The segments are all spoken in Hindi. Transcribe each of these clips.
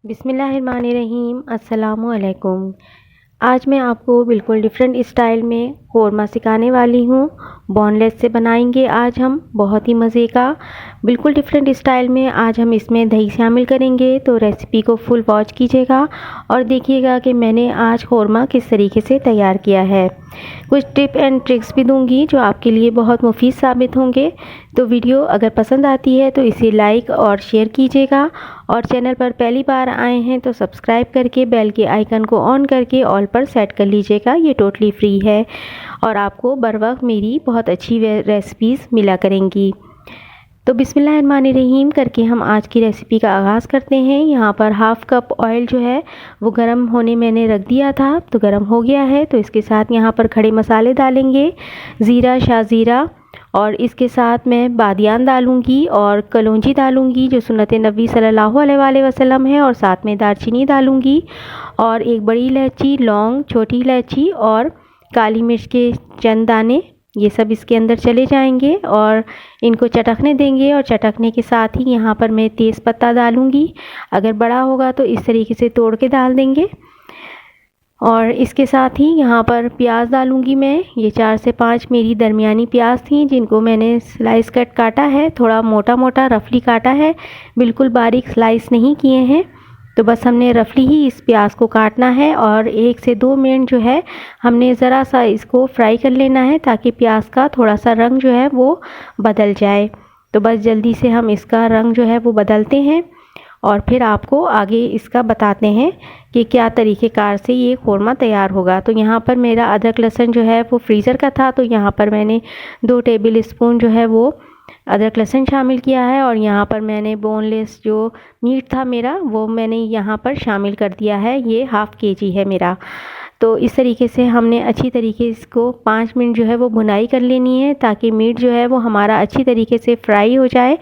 बिस्मिल्लाहिर्रहमानिर्रहीम। अस्सलामुअलैकुम। आज मैं आपको बिल्कुल डिफरेंट स्टाइल में क़ोरमा सिखाने वाली हूँ। बोनलेस से बनाएंगे आज हम बहुत ही मज़े का, बिल्कुल डिफरेंट स्टाइल में। आज हम इसमें दही शामिल करेंगे, तो रेसिपी को फुल वॉच कीजिएगा और देखिएगा कि मैंने आज क़ोरमा किस तरीके से तैयार किया है। कुछ टिप एंड ट्रिक्स भी दूंगी जो आपके लिए बहुत मुफीद साबित होंगे। तो वीडियो अगर पसंद आती है तो इसे लाइक और शेयर कीजिएगा, और चैनल पर पहली बार आए हैं तो सब्सक्राइब करके बेल के आइकन को ऑन करके ऑल पर सेट कर लीजिएगा। ये टोटली फ्री है और आपको बर वक्त मेरी बहुत अच्छी रेसिपीज़ मिला करेंगी। तो बिस्मिल्लाहिर्रहमानिर्रहीम करके हम आज की रेसिपी का आगाज़ करते हैं। यहाँ पर हाफ़ कप ऑयल जो है वो गर्म होने मैंने रख दिया था, तो गर्म हो गया है। तो इसके साथ यहाँ पर खड़े मसाले डालेंगे, ज़ीरा, शाज़ीरा, और इसके साथ मैं बादियान डालूँगी और कलौंजी डालूँगी जो सुन्नत नबी सल्लल्लाहु अलैहि वसल्लम है, और साथ में दालचीनी डालूँगी और एक बड़ी इलायची, लौंग, छोटी इलायची और काली मिर्च के चंद दाने, ये सब इसके अंदर चले जाएंगे और इनको चटकने देंगे। और चटकने के साथ ही यहाँ पर मैं तेज़ पत्ता डालूँगी, अगर बड़ा होगा तो इस तरीके से तोड़ के डाल देंगे। और इसके साथ ही यहाँ पर प्याज डालूँगी मैं, ये 4 से 5 मेरी दरमियानी प्याज थी जिनको मैंने स्लाइस कट काटा है, थोड़ा मोटा मोटा रफली काटा है, बिल्कुल बारीक स्लाइस नहीं किए हैं। तो बस हमने रफली ही इस प्याज को काटना है और 1 से 2 मिनट जो है हमने ज़रा सा इसको फ्राई कर लेना है ताकि प्याज का थोड़ा सा रंग जो है वो बदल जाए। तो बस जल्दी से हम इसका रंग जो है वो बदलते हैं और फिर आपको आगे इसका बताते हैं कि क्या तरीक़ेकार से ये क़ोरमा तैयार होगा। तो यहाँ पर मेरा अदरक लहसुन जो है वो फ्रीज़र का था, तो यहाँ पर मैंने 2 टेबल स्पून जो है वो अदरक लहसुन शामिल किया है, और यहाँ पर मैंने बोनलेस जो मीट था मेरा वो मैंने यहाँ पर शामिल कर दिया है। ये हाफ़ केजी है मेरा। तो इस तरीके से हमने अच्छी तरीके इसको 5 मिनट जो है वो भुनाई कर लेनी है ताकि मीट जो है वो हमारा अच्छी तरीके से फ्राई हो जाए।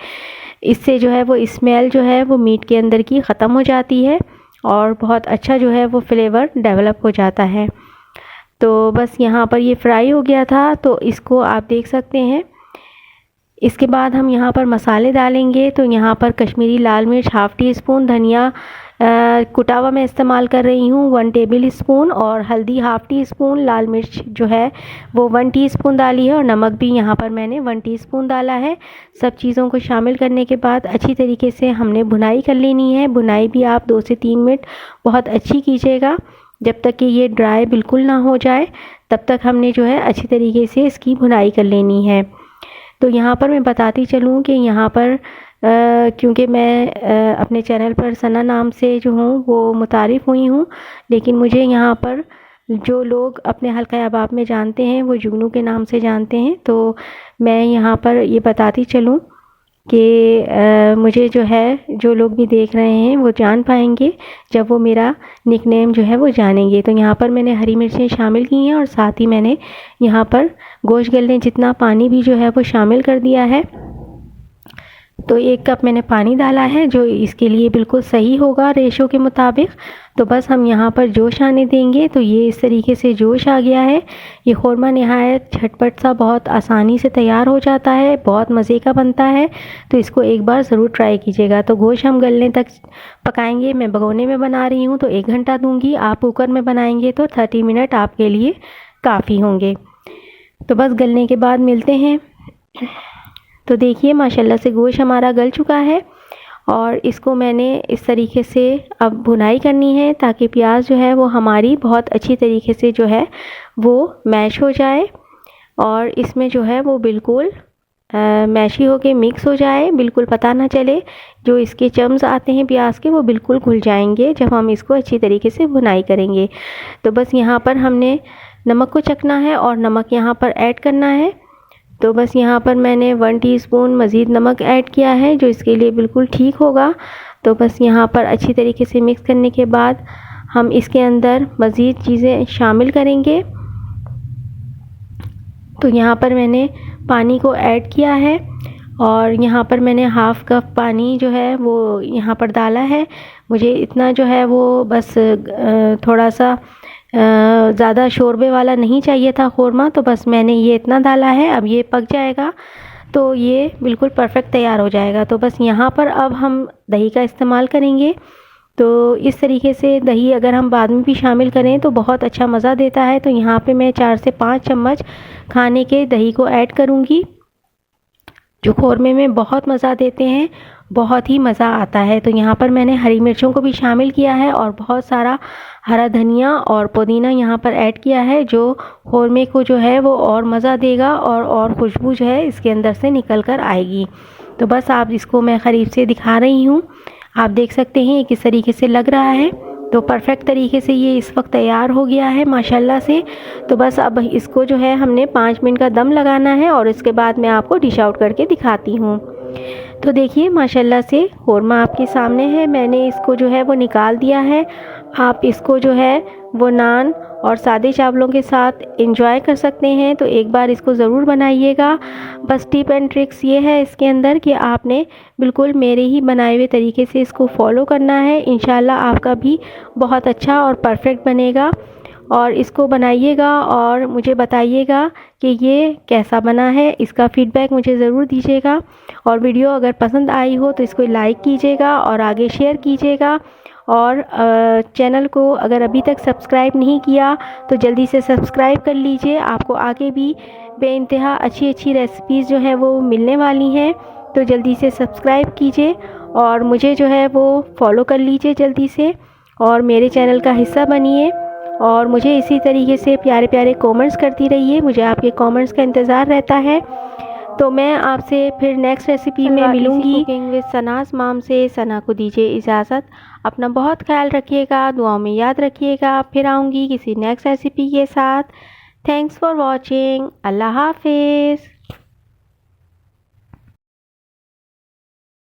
इससे जो है वो स्मेल जो है वो मीट के अंदर की ख़त्म हो जाती है और बहुत अच्छा जो है वो फ्लेवर डेवलप हो जाता है। तो बस यहाँ पर ये फ्राई हो गया था, तो इसको आप देख सकते हैं। इसके बाद हम यहाँ पर मसाले डालेंगे। तो यहाँ पर कश्मीरी लाल मिर्च हाफ़ टी स्पून, धनिया कुटा हुआ मैं इस्तेमाल कर रही हूँ 1 टेबल स्पून, और हल्दी हाफ़ टी स्पून, लाल मिर्च जो है वो 1 टीस्पून डाली है, और नमक भी यहाँ पर मैंने 1 टीस्पून डाला है। सब चीज़ों को शामिल करने के बाद अच्छी तरीके से हमने भुनाई कर लेनी है। भुनाई भी आप 2 से 3 मिनट बहुत अच्छी कीजिएगा, जब तक कि ये ड्राई बिल्कुल ना हो जाए तब तक हमने जो है अच्छी तरीके से इसकी भुनाई कर लेनी है। तो यहाँ पर मैं बताती चलूँ कि यहाँ पर क्योंकि मैं अपने चैनल पर सना नाम से जो हूँ वो मुतारिफ़ हुई हूँ, लेकिन मुझे यहाँ पर जो लोग अपने हल्का अहबाब में जानते हैं वो जुगनू के नाम से जानते हैं। तो मैं यहाँ पर ये बताती चलूँ कि मुझे जो है जो लोग भी देख रहे हैं वो जान पाएंगे जब वो मेरा निकनेम जो है वो जानेंगे। तो यहाँ पर मैंने हरी मिर्चें शामिल की हैं और साथ ही मैंने यहाँ पर गोश्त गलने जितना पानी भी जो है वो शामिल कर दिया है। तो 1 कप मैंने पानी डाला है जो इसके लिए बिल्कुल सही होगा रेशो के मुताबिक। तो बस हम यहाँ पर जोश आने देंगे। तो ये इस तरीके से जोश आ गया है। ये क़ोरमा नहायत झटपट सा बहुत आसानी से तैयार हो जाता है, बहुत मज़े का बनता है। तो इसको एक बार ज़रूर ट्राई कीजिएगा। तो गोश्त हम गलने तक पकाएंगे। मैं भगोने में बना रही हूँ तो 1 घंटा दूँगी, आप कुकर में बनाएंगे तो 30 मिनट आपके लिए काफ़ी होंगे। तो बस गलने के बाद मिलते हैं। तो देखिए माशाल्लाह से गोश्त हमारा गल चुका है, और इसको मैंने इस तरीके से अब भुनाई करनी है ताकि प्याज जो है वो हमारी बहुत अच्छी तरीके से जो है वो मैश हो जाए, और इसमें जो है वो बिल्कुल मैशी हो के मिक्स हो जाए, बिल्कुल पता ना चले। जो इसके चम्स आते हैं प्याज के वो बिल्कुल घुल जाएंगे जब हम इसको अच्छी तरीके से भुनाई करेंगे। तो बस यहाँ पर हमने नमक को चखना है और नमक यहाँ पर ऐड करना है। तो बस यहाँ पर मैंने 1 टीस्पून मज़ीद नमक ऐड किया है जो इसके लिए बिल्कुल ठीक होगा। तो बस यहाँ पर अच्छी तरीके से मिक्स करने के बाद हम इसके अंदर मज़ीद चीज़ें शामिल करेंगे। तो यहाँ पर मैंने पानी को ऐड किया है, और यहाँ पर मैंने हाफ़ कप पानी जो है वो यहाँ पर डाला है। मुझे इतना जो है वो बस थोड़ा सा ज़्यादा शोरबे वाला नहीं चाहिए था क़ोरमा, तो बस मैंने ये इतना डाला है। अब ये पक जाएगा तो ये बिल्कुल परफेक्ट तैयार हो जाएगा। तो बस यहाँ पर अब हम दही का इस्तेमाल करेंगे। तो इस तरीके से दही अगर हम बाद में भी शामिल करें तो बहुत अच्छा मज़ा देता है। तो यहाँ पे मैं 4 से 5 चम्मच खाने के दही को ऐड करूँगी, जो क़ोरमे में बहुत मज़ा देते हैं, बहुत ही मज़ा आता है। तो यहाँ पर मैंने हरी मिर्चों को भी शामिल किया है और बहुत सारा हरा धनिया और पुदीना यहाँ पर ऐड किया है, जो क़ोरमे को जो है वो और मज़ा देगा और खुशबू जो है इसके अंदर से निकल कर आएगी। तो बस आप इसको मैं करीब से दिखा रही हूँ, आप देख सकते हैं ये किस तरीके से लग रहा है। तो परफेक्ट तरीके से ये इस वक्त तैयार हो गया है माशाल्लाह से। तो बस अब इसको जो है हमने 5 मिनट का दम लगाना है और इसके बाद मैं आपको डिश आउट करके दिखाती हूँ। तो देखिए माशाल्लाह से क़ोरमा आपके सामने है, मैंने इसको जो है वो निकाल दिया है। आप इसको जो है वो नान और सादे चावलों के साथ एंजॉय कर सकते हैं। तो एक बार इसको ज़रूर बनाइएगा। बस टिप एंड ट्रिक्स ये है इसके अंदर कि आपने बिल्कुल मेरे ही बनाए हुए तरीके से इसको फॉलो करना है। इंशाल्लाह आपका भी बहुत अच्छा और परफेक्ट बनेगा। और इसको बनाइएगा और मुझे बताइएगा कि ये कैसा बना है, इसका फ़ीडबैक मुझे ज़रूर दीजिएगा। और वीडियो अगर पसंद आई हो तो इसको लाइक कीजिएगा और आगे शेयर कीजिएगा। और चैनल को अगर अभी तक सब्सक्राइब नहीं किया तो जल्दी से सब्सक्राइब कर लीजिए। आपको आगे भी बेइंतहा अच्छी अच्छी रेसिपीज़ जो है वो मिलने वाली हैं, तो जल्दी से सब्सक्राइब कीजिए और मुझे जो है वो फॉलो कर लीजिए जल्दी से और मेरे चैनल का हिस्सा बनिए। और मुझे इसी तरीके से प्यारे प्यारे कमेंट्स करती रहिए, मुझे आपके कमेंट्स का इंतज़ार रहता है। तो मैं आपसे फिर नेक्स्ट रेसिपी में मिलूँगी कुकिंग विद सनाज़ मॉम से। सना को दीजिए इजाज़त, अपना बहुत ख्याल रखिएगा, दुआओं में याद रखिएगा। फिर आऊँगी किसी नेक्स्ट रेसिपी के साथ। Thanks for watching. अल्लाह हाफिज़।